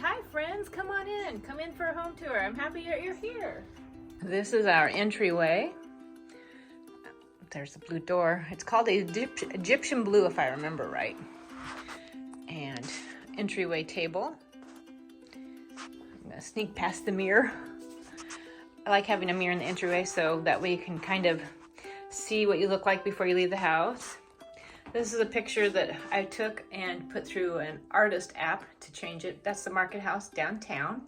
Hi friends, come on in. Come in for a home tour. I'm happy that you're here. This is our entryway. There's the blue door. It's called Egyptian blue if I remember right. And entryway table. I'm gonna sneak past the mirror. I like having a mirror in the entryway so that way you can kind of see what you look like before you leave the house. This is a picture that I took and put through an artist app to change it. That's the Market House downtown.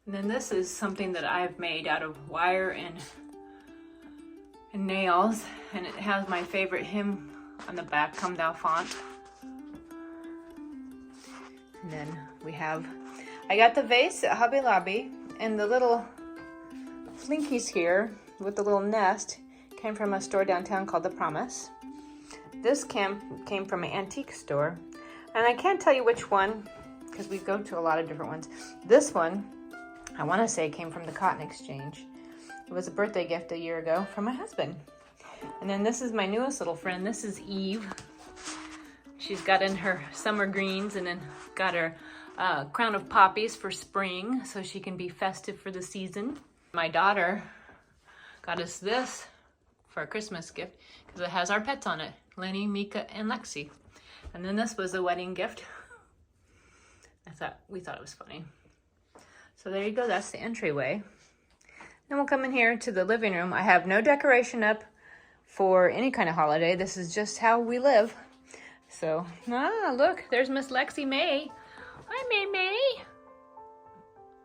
And then this is something that I've made out of wire and nails. And it has my favorite hymn on the back, Come Thou Font. And then we have, I got the vase at Hobby Lobby, and the little flinkies here with the little nest came from a store downtown called The Promise. This came from an antique store, and I can't tell you which one because we go to a lot of different ones. This one, I want to say, came from the Cotton Exchange. It was a birthday gift a year ago from my husband. And then this is my newest little friend. This is Eve. She's got in her summer greens and then got her crown of poppies for spring so she can be festive for the season. My daughter got us this for a Christmas gift because it has our pets on it. Lenny, Mika, and Lexi. And then this was a wedding gift. We thought it was funny. So there you go, that's the entryway. Then we'll come in here to the living room. I have no decoration up for any kind of holiday. This is just how we live. So, look, there's Miss Lexi May. Hi, May May.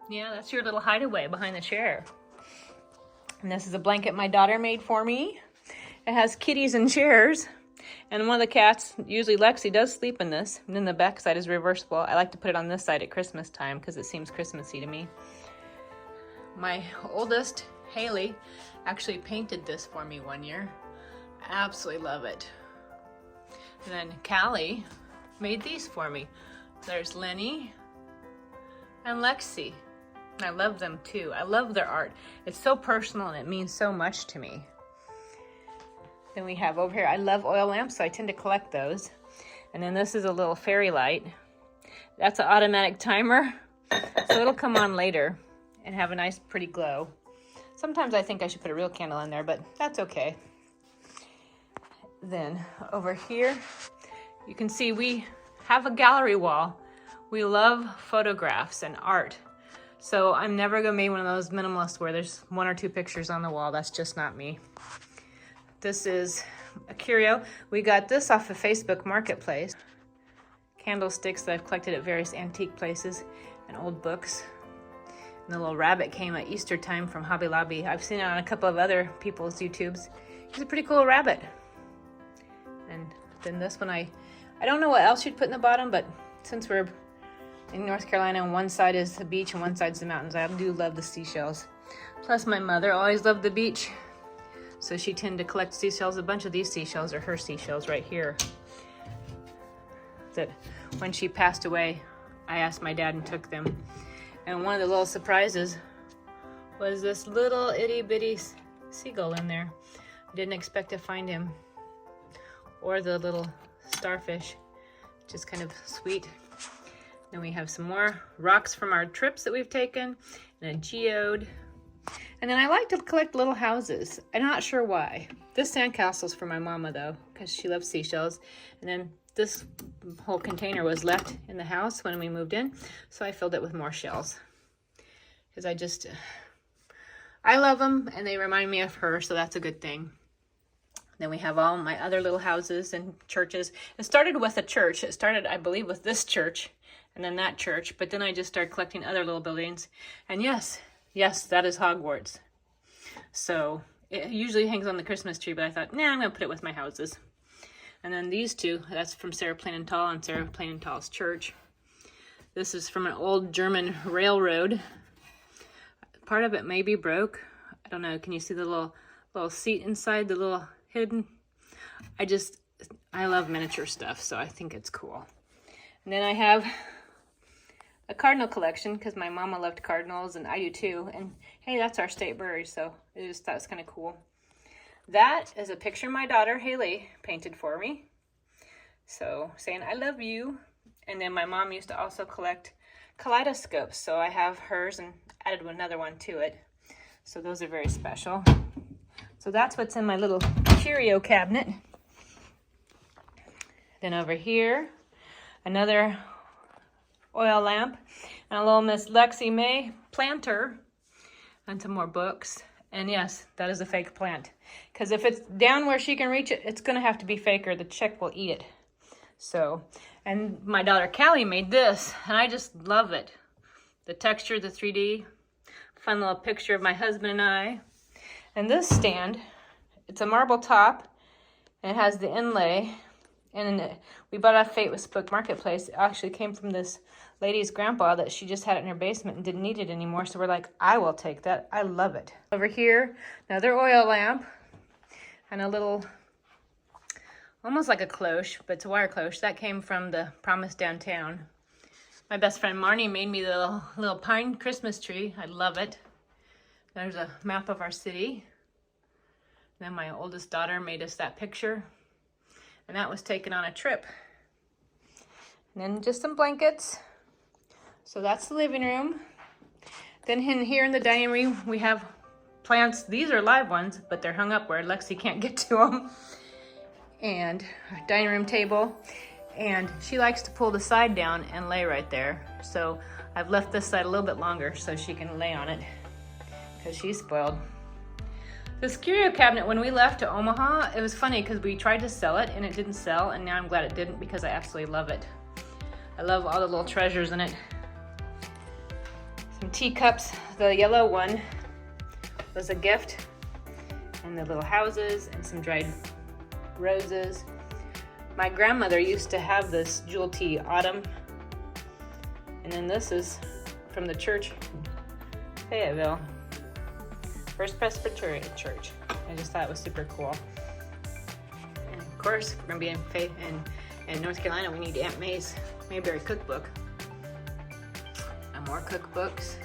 Yeah, that's your little hideaway behind the chair. And this is a blanket my daughter made for me. It has kitties and chairs. And one of the cats, usually Lexi, does sleep in this. And then the back side is reversible. I like to put it on this side at Christmas time because it seems Christmassy to me. My oldest, Haley, actually painted this for me one year. I absolutely love it. And then Callie made these for me. There's Lenny and Lexi. And I love them too. I love their art. It's so personal and it means so much to me. Then we have over here, I love oil lamps, so I tend to collect those. And then this is a little fairy light. That's an automatic timer, so it'll come on later and have a nice pretty glow. Sometimes I think I should put a real candle in there, but that's okay. Then over here, you can see we have a gallery wall. We love photographs and art. So I'm never gonna make one of those minimalists where there's one or two pictures on the wall. That's just not me. This is a curio. We got this off of Facebook Marketplace. Candlesticks that I've collected at various antique places and old books. And the little rabbit came at Easter time from Hobby Lobby. I've seen it on a couple of other people's YouTubes. He's a pretty cool rabbit. And then this one, I don't know what else you'd put in the bottom, but since we're in North Carolina and one side is the beach and one side's the mountains, I do love the seashells. Plus my mother always loved the beach. So she tended to collect seashells. A bunch of these seashells are her seashells right here. That when she passed away, I asked my dad and took them. And one of the little surprises was this little itty bitty seagull in there. I didn't expect to find him. Or the little starfish, just kind of sweet. Then we have some more rocks from our trips that we've taken and a geode. And then I like to collect little houses. I'm not sure why. This sandcastle's for my mama though, because she loves seashells. And then this whole container was left in the house when we moved in, so I filled it with more shells. Because I love them and they remind me of her, so that's a good thing. Then we have all my other little houses and churches. It started with a church. It started, I believe, with this church and then that church, but then I just started collecting other little buildings. And yes, that is Hogwarts. So it usually hangs on the Christmas tree, but I thought, nah, I'm gonna put it with my houses. And then these two, that's from Sarah Plain and Tall and Sarah Plain and Tall's church. This is from an old German railroad. Part of it may be broke. I don't know, can you see the little seat inside, the little hidden? I love miniature stuff, so I think it's cool. And then I have a cardinal collection because my mama loved cardinals and I do too. And hey, that's our state bird, so I just thought it was kind of cool. That is a picture my daughter Haley painted for me. So saying I love you. And then my mom used to also collect kaleidoscopes. So I have hers and added another one to it. So those are very special. So that's what's in my little curio cabinet. Then over here, another oil lamp and a little Miss Lexi May planter and some more books. And yes, that is a fake plant. Because if it's down where she can reach it, it's gonna have to be fake or the chick will eat it. So, and my daughter Callie made this and I just love it. The texture, the 3D, fun little picture of my husband and I. And this stand, it's a marble top and it has the inlay. And we bought it off Facebook Marketplace. It actually came from this lady's grandpa that she just had it in her basement and didn't need it anymore. So we're like, I will take that. I love it. Over here, another oil lamp and a little, almost like a cloche, but it's a wire cloche. That came from the Promise Downtown. My best friend Marnie made me the little pine Christmas tree. I love it. There's a map of our city. Then my oldest daughter made us that picture. And that was taken on a trip. And then just some blankets. So that's the living room. Then in here in the dining room, we have plants. These are live ones, but they're hung up where Lexi can't get to them. And a dining room table. And she likes to pull the side down and lay right there. So I've left this side a little bit longer so she can lay on it because she's spoiled. This curio cabinet, when we left to Omaha, it was funny because we tried to sell it and it didn't sell, and now I'm glad it didn't because I absolutely love it. I love all the little treasures in it. Some teacups. The yellow one was a gift, and the little houses and some dried roses. My grandmother used to have this jewel tea, Autumn, and then this is from the church, Fayetteville. First Presbyterian Church. I just thought it was super cool. And of course, if we're gonna be in North Carolina, we need Aunt May's Mayberry cookbook. And more cookbooks.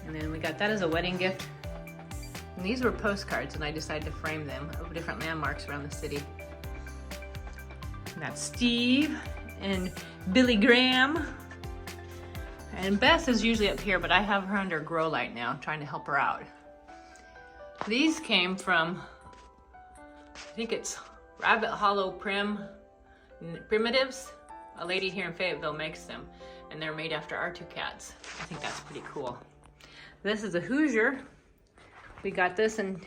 And then we got that as a wedding gift. And these were postcards, and I decided to frame them of different landmarks around the city. And that's Steve and Billy Graham. And Beth is usually up here, but I have her under grow light now, trying to help her out. These came from, I think it's Rabbit Hollow Primitives. A lady here in Fayetteville makes them, and they're made after our two cats. I think that's pretty cool. This is a Hoosier. We got this in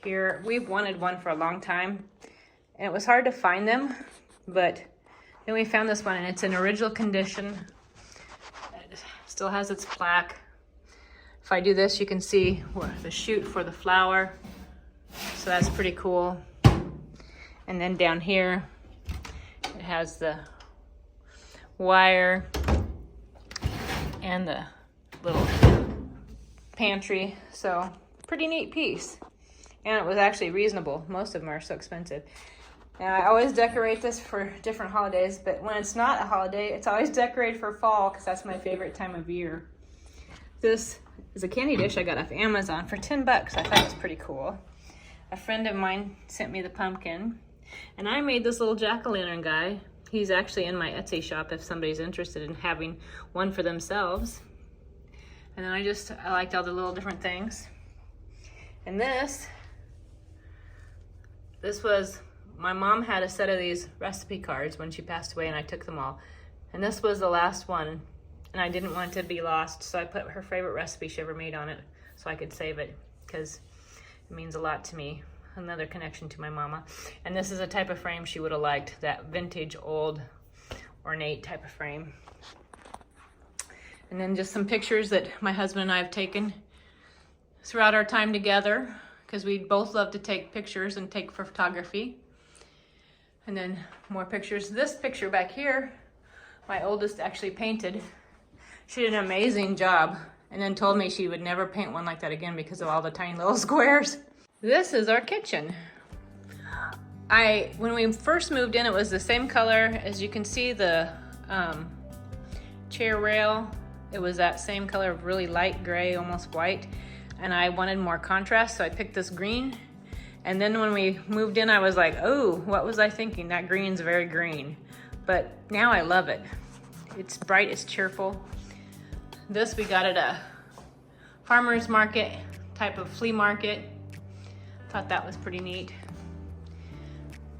here. We've wanted one for a long time, and it was hard to find them, but then we found this one, and it's in original condition. Still has its plaque. If I do this, you can see the shoot for the flower. So that's pretty cool. And then down here, it has the wire and the little pantry. So pretty neat piece. And it was actually reasonable. Most of them are so expensive. And I always decorate this for different holidays, but when it's not a holiday, it's always decorated for fall because that's my favorite time of year. This is a candy dish I got off Amazon for 10 bucks. I thought it was pretty cool. A friend of mine sent me the pumpkin, and I made this little jack-o'-lantern guy. He's actually in my Etsy shop if somebody's interested in having one for themselves. And then I liked all the little different things. And this was, my mom had a set of these recipe cards when she passed away, and I took them all. And this was the last one, and I didn't want it to be lost, so I put her favorite recipe she ever made on it so I could save it because it means a lot to me. Another connection to my mama. And this is a type of frame she would have liked, that vintage, old, ornate type of frame. And then just some pictures that my husband and I have taken throughout our time together because we both love to take pictures and take photography. And then more pictures. This picture back here, my oldest actually painted. She did an amazing job and then told me she would never paint one like that again because of all the tiny little squares. This is our kitchen. When we first moved in, it was the same color. As you can see, the chair rail, it was that same color of really light gray, almost white. And I wanted more contrast, so I picked this green. And then when we moved in, I was like, oh, what was I thinking? That green's very green. But now I love it. It's bright, it's cheerful. This we got at a farmer's market, type of flea market. Thought that was pretty neat.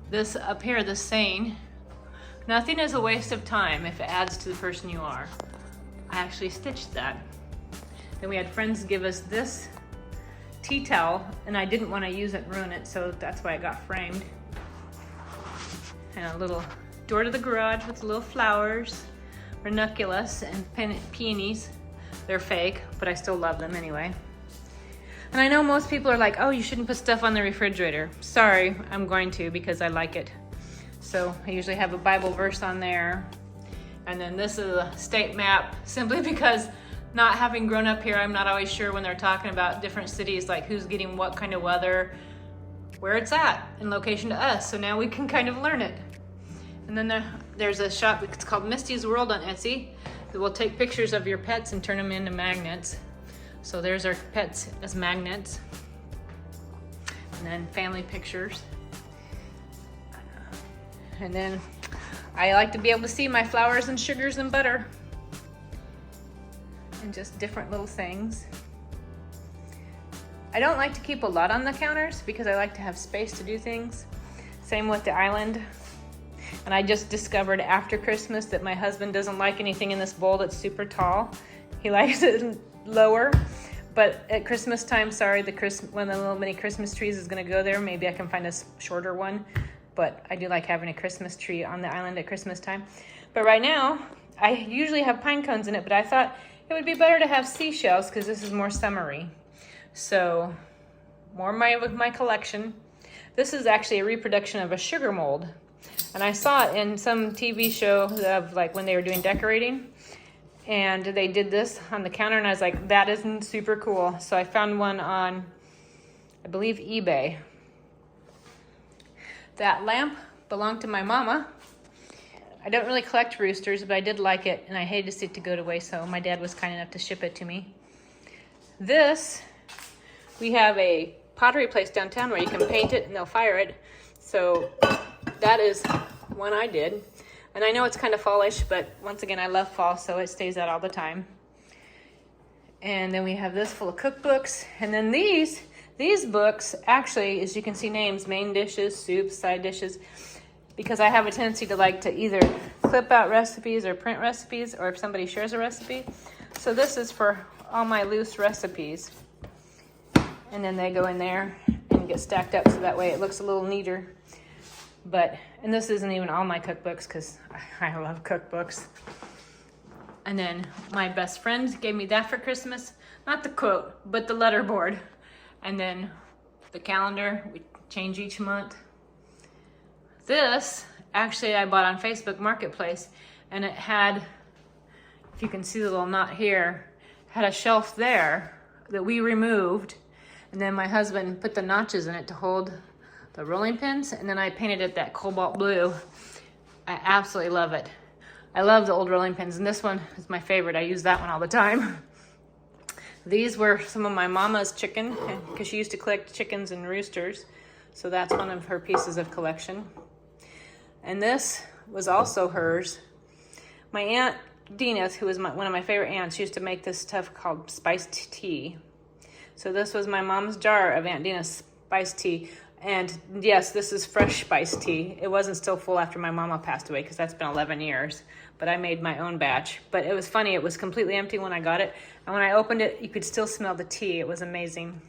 This up here, this saying, nothing is a waste of time if it adds to the person you are. I actually stitched that. Then we had friends give us this tea towel, and I didn't want to use it and ruin it, so that's why it got framed. And a little door to the garage with little flowers, ranunculus and peonies. They're fake, but I still love them anyway. And I know most people are like, oh, you shouldn't put stuff on the refrigerator. Sorry, I'm going to because I like it. So I usually have a Bible verse on there. And then this is a state map, simply because not having grown up here, I'm not always sure when they're talking about different cities, like who's getting what kind of weather, where it's at in location to us. So now we can kind of learn it. And then there's a shop, it's called Misty's World on Etsy, that will take pictures of your pets and turn them into magnets. So there's our pets as magnets. And then family pictures. And then I like to be able to see my flowers and sugars and butter. And just different little things. I don't like to keep a lot on the counters because I like to have space to do things. Same with the island. And I just discovered after Christmas that my husband doesn't like anything in this bowl that's super tall. He likes it lower. But at Christmas time, sorry, one of the little mini Christmas trees is gonna go there. Maybe I can find a shorter one. But I do like having a Christmas tree on the island at Christmas time. But right now, I usually have pine cones in it, but I thought it would be better to have seashells because this is more summery. So, more with my collection. This is actually a reproduction of a sugar mold. And I saw it in some TV show of like when they were doing decorating. And they did this on the counter and I was like, that isn't super cool. So I found one on, I believe, eBay. That lamp belonged to my mama. I don't really collect roosters, but I did like it, and I hated to see it to go to waste, so my dad was kind enough to ship it to me. This, we have a pottery place downtown where you can paint it and they'll fire it. So that is one I did. And I know it's kind of fallish, but once again, I love fall, so it stays out all the time. And then we have this full of cookbooks. And then these books, actually, as you can see names, main dishes, soups, side dishes, because I have a tendency to like to either clip out recipes or print recipes, or if somebody shares a recipe. So this is for all my loose recipes. And then they go in there and get stacked up so that way it looks a little neater. And this isn't even all my cookbooks because I love cookbooks. And then my best friend gave me that for Christmas. Not the quote, but the letterboard. And then the calendar, we change each month. This, actually I bought on Facebook Marketplace, and it had, if you can see the little knot here, had a shelf there that we removed. And then my husband put the notches in it to hold the rolling pins, and then I painted it that cobalt blue. I absolutely love it. I love the old rolling pins, and this one is my favorite. I use that one all the time. These were some of my mama's chicken, because she used to collect chickens and roosters. So that's one of her pieces of collection. And this was also hers. My Aunt Dina, who was one of my favorite aunts, used to make this stuff called spiced tea. So this was my mom's jar of Aunt Dina's spiced tea. And yes, this is fresh spiced tea. It wasn't still full after my mama passed away because that's been 11 years. But I made my own batch. But it was funny, it was completely empty when I got it. And when I opened it, you could still smell the tea. It was amazing.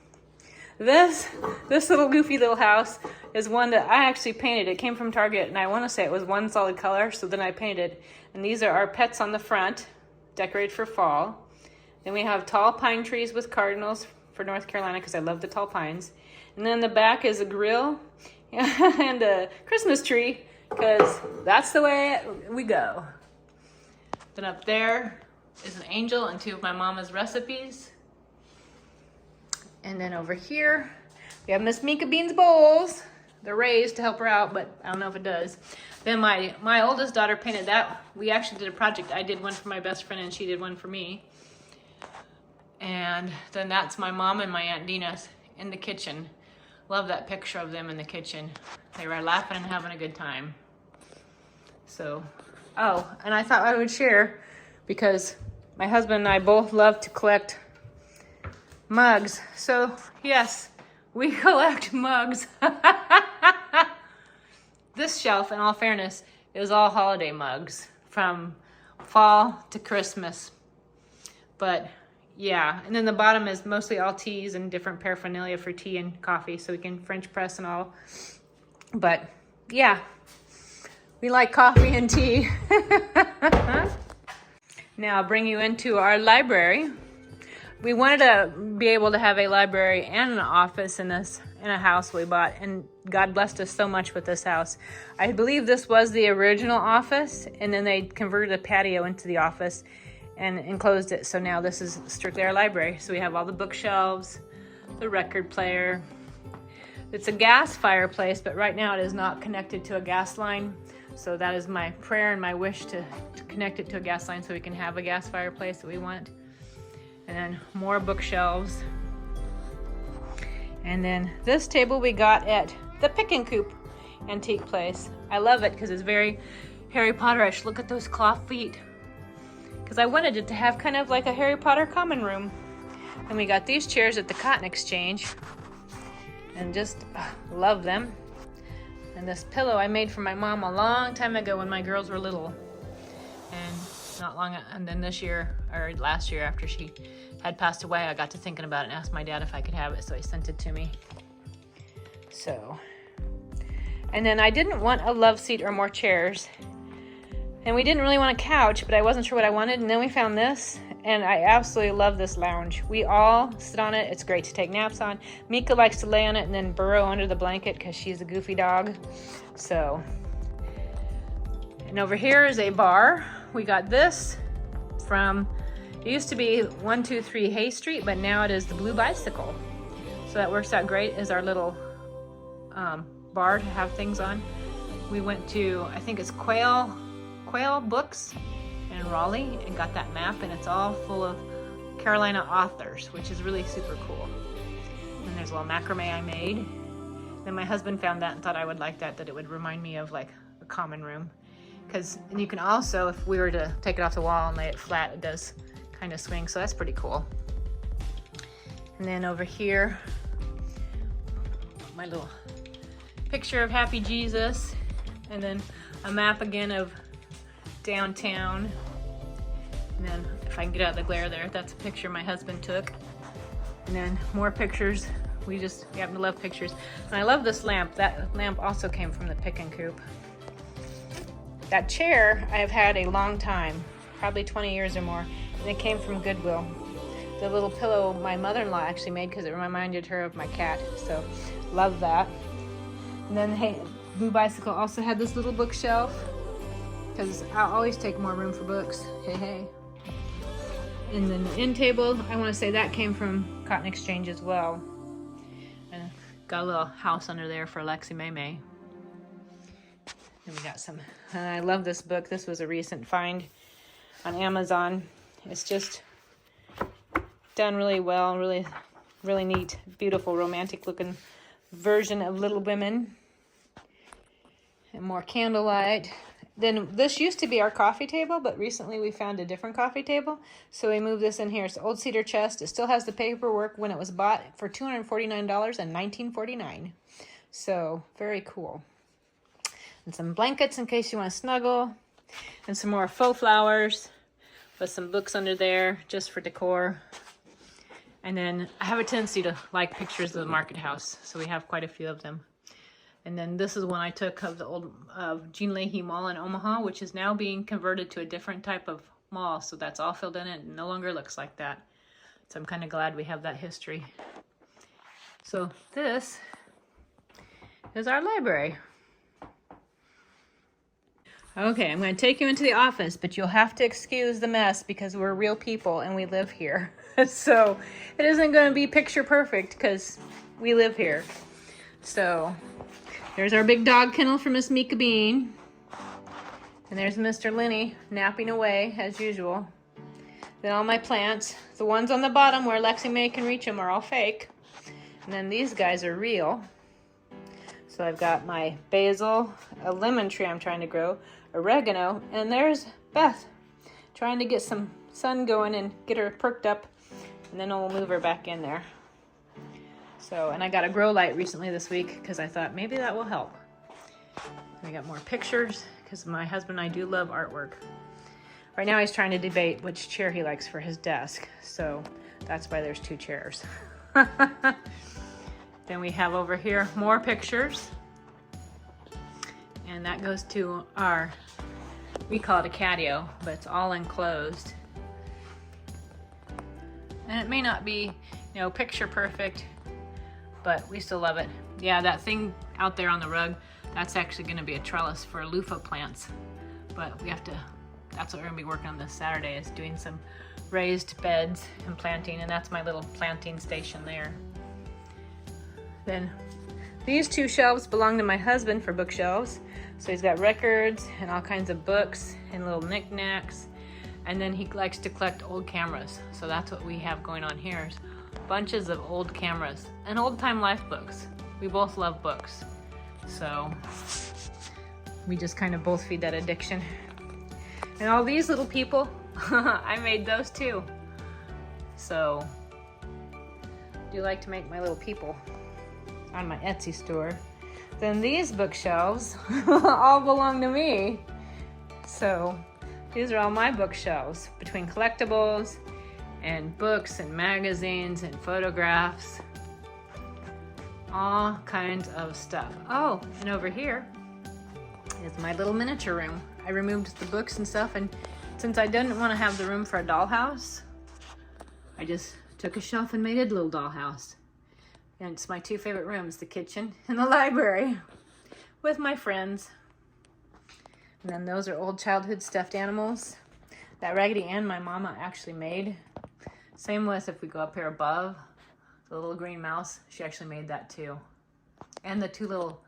This little goofy little house is one that I actually painted. It came from Target, and I want to say it was one solid color, so then I painted it. And these are our pets on the front, decorated for fall. Then we have tall pine trees with cardinals for North Carolina because I love the tall pines. And then the back is a grill and a Christmas tree because that's the way we go. Then up there is an angel and two of my mama's recipes. And then over here, we have Miss Mika Bean's bowls. They're raised to help her out, but I don't know if it does. Then my oldest daughter painted that. We actually did a project. I did one for my best friend and she did one for me. And then that's my mom and my Aunt Dina's in the kitchen. love that picture of them in the kitchen. They were laughing and having a good time. So, oh, and I thought I would share because my husband and I both love to collect mugs. So, yes, we collect mugs. This shelf, in all fairness, is all holiday mugs from fall to Christmas. But yeah, and then the bottom is mostly all teas and different paraphernalia for tea and coffee, so we can French press and all. But yeah, we like coffee and tea. Now I'll bring you into our library. We wanted to be able to have a library and an office in a house we bought, and God blessed us so much with this house. I believe this was the original office, and then they converted a patio into the office and enclosed it. So now this is strictly our library. So we have all the bookshelves, the record player. It's a gas fireplace, but right now it is not connected to a gas line. So that is my prayer and my wish to connect it to a gas line so we can have a gas fireplace that we want. And then more bookshelves. And then this table we got at the Pick and Coop antique place. I love it because it's very Harry Potter-ish. Look at those cloth feet. Because I wanted it to have kind of like a Harry Potter common room. And we got these chairs at the Cotton Exchange. And just love them. And this pillow I made for my mom a long time ago when my girls were little. And not long, and then this year, or last year after she had passed away, I got to thinking about it and asked my dad if I could have it, so he sent it to me. So, and then I didn't want a love seat or more chairs. And we didn't really want a couch, but I wasn't sure what I wanted. And then we found this, and I absolutely love this lounge. We all sit on it. It's great to take naps on. Mika likes to lay on it and then burrow under the blanket because she's a goofy dog. So, and over here is a bar. We got this from, it used to be 123 Hay Street, but now it is the Blue Bicycle. So that works out great as our little bar to have things on. We went to, I think it's Quail Books in Raleigh and got that map, and it's all full of Carolina authors, which is really super cool. And there's a little macrame I made. Then my husband found that and thought I would like that it would remind me of like a common room. And you can also, if we were to take it off the wall and lay it flat, it does kind of swing, so that's pretty cool. And then over here, my little picture of Happy Jesus, and then a map again of downtown. And then if I can get out of the glare there, that's a picture my husband took. And then more pictures. We happen to love pictures. And I love this lamp. That lamp also came from the Pick and Coop. That chair I've had a long time, probably 20 years or more, and it came from Goodwill. The little pillow my mother-in-law actually made because it reminded her of my cat, so love that. And then hey, Blue Bicycle also had this little bookshelf because I always take more room for books. Hey. And then the end table, I want to say that came from Cotton Exchange as well. And got a little house under there for Lexi May. And we got some, and I love this book. This was a recent find on Amazon. It's just done really well, really, really neat, beautiful, romantic looking version of Little Women. And more candlelight. Then this used to be our coffee table, but recently we found a different coffee table. So we moved this in here. It's an old cedar chest. It still has the paperwork when it was bought for $249 in 1949. So very cool. And some blankets in case you want to snuggle. And some more faux flowers with some books under there just for decor. And then I have a tendency to like pictures of the market house. So we have quite a few of them. And then this is one I took of the old Jean Leahy Mall in Omaha, which is now being converted to a different type of mall. So that's all filled in and it no longer looks like that. So I'm kind of glad we have that history. So this is our library. Okay, I'm going to take you into the office, but you'll have to excuse the mess because we're real people and we live here. So it isn't going to be picture perfect because we live here. So there's our big dog kennel for Miss Mika Bean. And there's Mr. Lenny napping away as usual. Then all my plants. The ones on the bottom where Lexi May can reach them are all fake. And then these guys are real. So I've got my basil, a lemon tree I'm trying to grow, oregano, and there's Beth trying to get some sun going and get her perked up, and then we'll move her back in there. So, and I got a grow light recently this week because I thought maybe that will help. I got more pictures because my husband and I do love artwork. Right now he's trying to debate which chair he likes for his desk, so that's why there's 2 chairs. Then we have over here more pictures, and that goes to our, we call it a catio, but it's all enclosed. And it may not be, you know, picture perfect, but we still love it. Yeah, that thing out there on the rug, that's actually gonna be a trellis for loofah plants, but we have to, that's what we're gonna be working on this Saturday, is doing some raised beds and planting, and that's my little planting station there. Then these 2 shelves belong to my husband for bookshelves. So he's got records and all kinds of books and little knickknacks. And then he likes to collect old cameras. So that's what we have going on here, is bunches of old cameras and old time life books. We both love books. So we just kind of both feed that addiction. And all these little people, I made those too. So I do like to make my little people on my Etsy store. Then these bookshelves all belong to me. So these are all my bookshelves, between collectibles and books and magazines and photographs, all kinds of stuff. Oh, and over here is my little miniature room. I removed the books and stuff, and since I didn't want to have the room for a dollhouse, I just took a shelf and made it a little dollhouse. And it's my 2 favorite rooms, the kitchen and the library, with my friends. And then those are old childhood stuffed animals that Raggedy Ann, my mama, actually made. Same with, if we go up here above, the little green mouse, she actually made that too. And the 2 little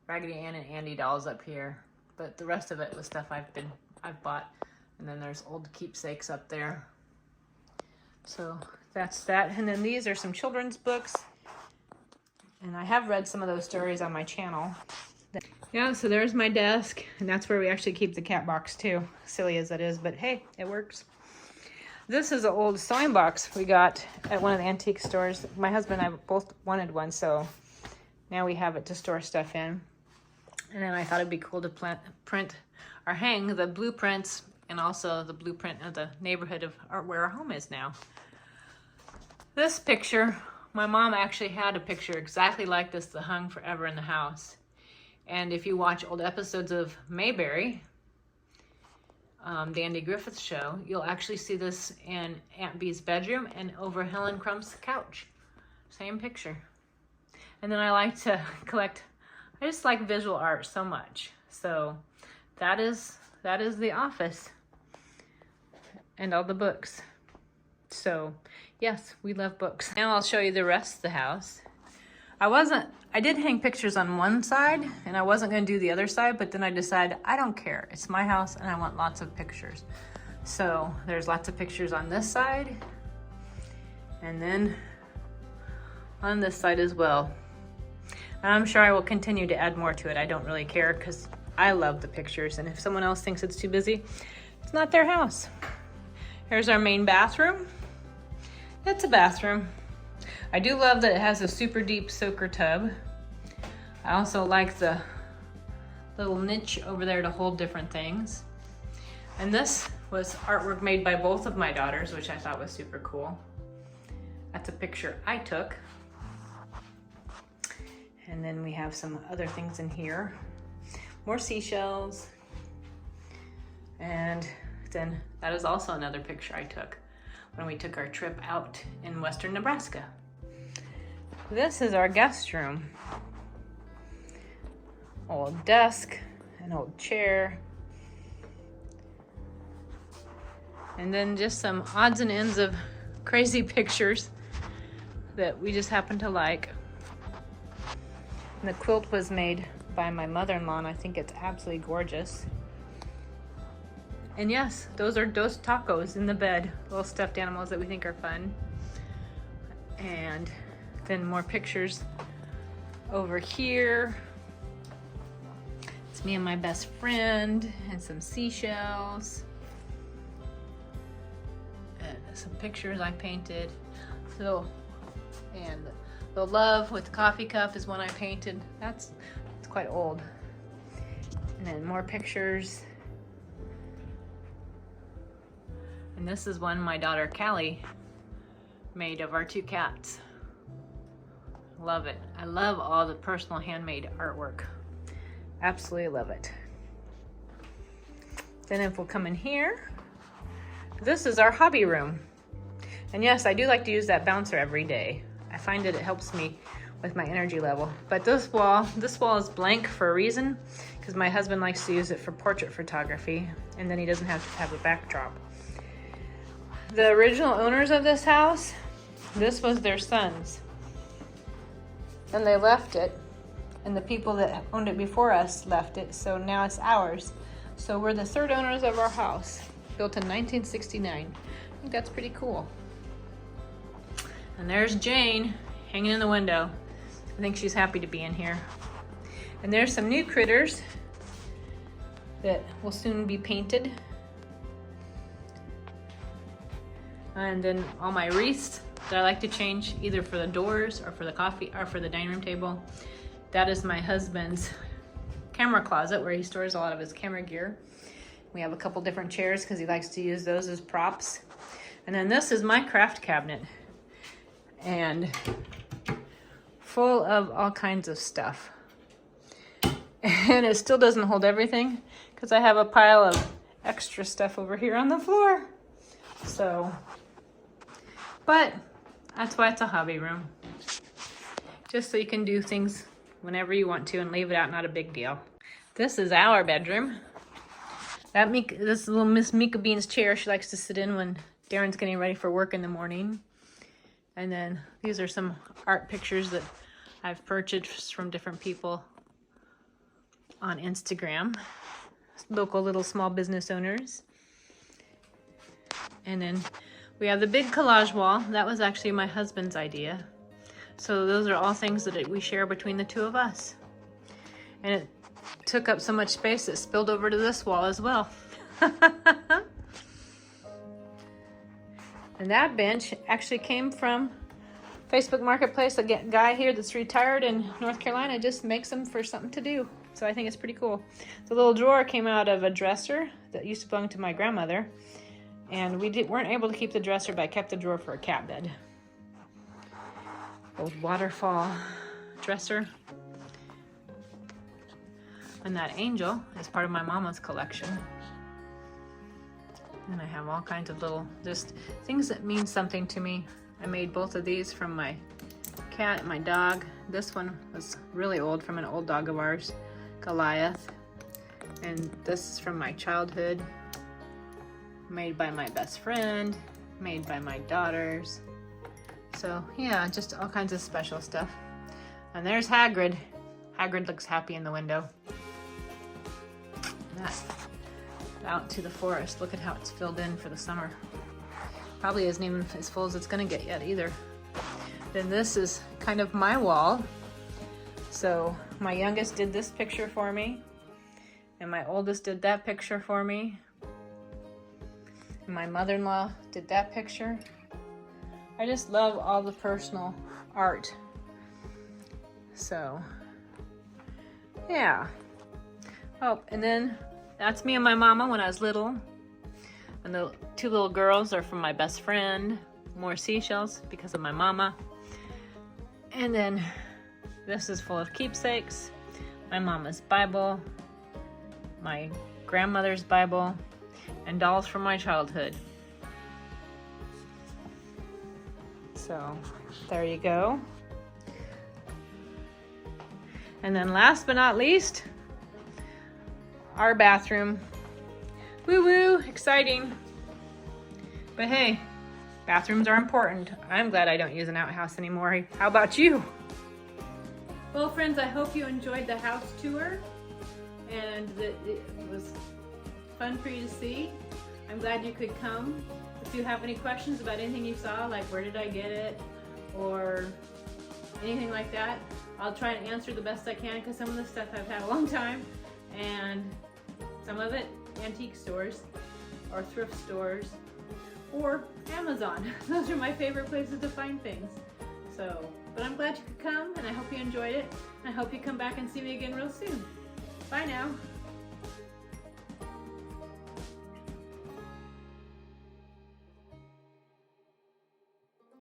Raggedy Ann and Andy dolls up here. But the rest of it was stuff I've bought. And then there's old keepsakes up there. So that's that. And then these are some children's books. And I have read some of those stories on my channel. Yeah, so there's my desk, and that's where we actually keep the cat box too, silly as that is, but hey, it works. This is an old sewing box we got at one of the antique stores. My husband and I both wanted one, so now we have it to store stuff in. And then I thought it'd be cool to print or hang the blueprints, and also the blueprint of the neighborhood of where our home is now. This picture, my mom actually had a picture exactly like this that hung forever in the house. And if you watch old episodes of Mayberry, the Andy Griffith Show, you'll actually see this in Aunt Bee's bedroom and over Helen Crump's couch. Same picture. And then I like to collect, I just like visual art so much. So that is the office and all the books. So yes, we love books. Now I'll show you the rest of the house. I did hang pictures on one side, and I wasn't gonna do the other side, but then I decided I don't care. It's my house and I want lots of pictures. So there's lots of pictures on this side, and then on this side as well. And I'm sure I will continue to add more to it. I don't really care because I love the pictures, and if someone else thinks it's too busy, it's not their house. Here's our main bathroom. It's a bathroom. I do love that it has a super deep soaker tub. I also like the little niche over there to hold different things. And this was artwork made by both of my daughters, which I thought was super cool. That's a picture I took. And then we have some other things in here. More seashells. And then that is also another picture I took when we took our trip out in western Nebraska. This is our guest room. Old desk, an old chair, and then just some odds and ends of crazy pictures that we just happen to like. And the quilt was made by my mother-in-law, and I think it's absolutely gorgeous. And yes, those are Dos Tacos in the bed, little stuffed animals that we think are fun. And then more pictures over here. me and my best friend, and some seashells. And some pictures I painted. So, and the love with the coffee cup is one I painted. It's quite old. And then more pictures. And this is one my daughter Callie made of our two cats. Love it. I love all the personal handmade artwork. Absolutely love it. Then if we'll come in here, this is our hobby room. And yes, I do like to use that bouncer every day. I find that it helps me with my energy level. But this wall is blank for a reason, because my husband likes to use it for portrait photography, and then he doesn't have to have a backdrop. The original owners of this house, this was their son's. And they left it, and the people that owned it before us left it, so now it's ours. So we're the third owners of our house, built in 1969. I think that's pretty cool. And there's Jane hanging in the window. I think she's happy to be in here. And there's some new critters that will soon be painted. And then all my wreaths that I like to change either for the doors or for the coffee or for the dining room table. That is my husband's camera closet where he stores a lot of his camera gear. We have a couple different chairs because he likes to use those as props. And then this is my craft cabinet, and full of all kinds of stuff. And it still doesn't hold everything because I have a pile of extra stuff over here on the floor. So, but that's why it's a hobby room. Just so you can do things whenever you want to and leave it out, not a big deal. This is our bedroom. This little Miss Mika Bean's chair she likes to sit in when Darren's getting ready for work in the morning. And then these are some art pictures that I've purchased from different people on Instagram. Local little small business owners. And then we have the big collage wall. That was actually my husband's idea. So those are all things that we share between the two of us. And it took up so much space it spilled over to this wall as well. And that bench actually came from Facebook Marketplace. A guy here that's retired in North Carolina just makes them for something to do. So I think it's pretty cool. The little drawer came out of a dresser that used to belong to my grandmother. And we weren't able to keep the dresser, but I kept the drawer for a cat bed. Old waterfall dresser. And that angel is part of my mama's collection. And I have all kinds of little, just things that mean something to me. I made both of these from my cat and my dog. This one was really old, from an old dog of ours, Goliath. And this is from my childhood. Made by my best friend, made by my daughters. So yeah, just all kinds of special stuff. And there's Hagrid. Hagrid looks happy in the window. And that's out to the forest. Look at how it's filled in for the summer. Probably isn't even as full as it's gonna get yet either. Then this is kind of my wall. So my youngest did this picture for me, and my oldest did that picture for me. My mother-in-law did that picture. I just love all the personal art. So, yeah. Oh, and then that's me and my mama when I was little. And the two little girls are from my best friend. More seashells because of my mama. And then this is full of keepsakes. My mama's Bible, my grandmother's Bible, and dolls from my childhood. So there you go. And then last but not least, our bathroom. Woo woo, exciting. But hey, bathrooms are important. I'm glad I don't use an outhouse anymore. How about you? Well, friends, I hope you enjoyed the house tour and that it was fun for you to see. I'm glad you could come. If you have any questions about anything you saw, like where did I get it or anything like that, I'll try and answer the best I can because some of the stuff I've had a long time and some of it antique stores or thrift stores or Amazon. Those are my favorite places to find things. So, but I'm glad you could come, and I hope you enjoyed it, and I hope you come back and see me again real soon. Bye now.